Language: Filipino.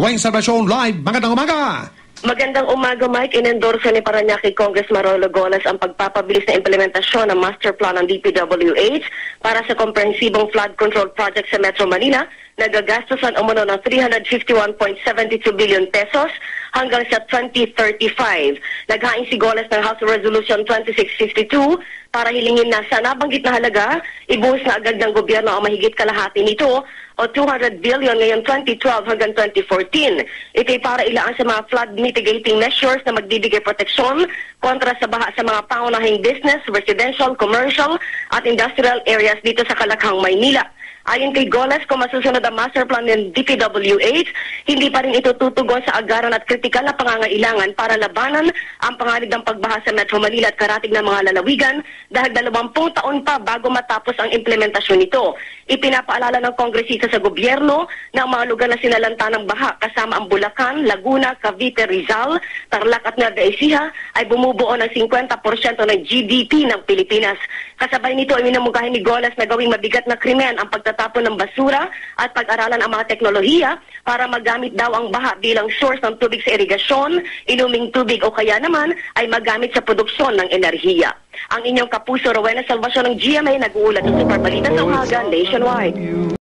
Weng Salvacion Live, magandang umaga! Magandang umaga, Mike. Inendorso ni Parañaque Congressman Rolo Golas ang pagpapabilis na implementasyon ng master plan ng DPWH para sa komprehensibong flood control project sa Metro Manila na gagastusan umano ng 351.72 billion pesos hanggang sa 2035. Naghain si Golas ng House Resolution 2652 para hilingin na sa nabanggit na halaga, ibuhos na agad ng gobyerno ang mahigit kalahati nito o 200 billion ngayon 2012 hanggang 2014. Ito'y para ilaan sa mga flood mitigating measures na magbibigay proteksyon kontra sa baha sa mga pangunahing business, residential, commercial at industrial areas dito sa Kalakhang, Maynila. Ayon kay Golas, kung masusunod ang master plan ng DPWH, hindi pa rin ito tutugon sa agaran at kritikal na pangangailangan para labanan ang panganib ng pagbaha sa Metro Manila at karatig ng mga lalawigan dahil 20 taon pa bago matapos ang implementasyon nito. Ipinapaalala ng kongresista sa gobyerno na ang mga lugar na sinalanta ng baha kasama ang Bulacan, Laguna, Cavite, Rizal, Tarlac at Nueva Ecija ay bumubuo ng 50% ng GDP ng Pilipinas. Kasabay nito ay minamungkahi ni Golas na gawing mabigat na krimen ang pagtatapon ng basura at pag-aralan ang mga teknolohiya para magamit daw ang baha bilang source ng tubig sa irigasyon, inuming tubig o kaya naman ay magamit sa produksyon ng enerhiya. Ang inyong kapuso, Rowena Salvacion ng GMA, nag-uulat ng Super Balita sa Umaga Nationwide.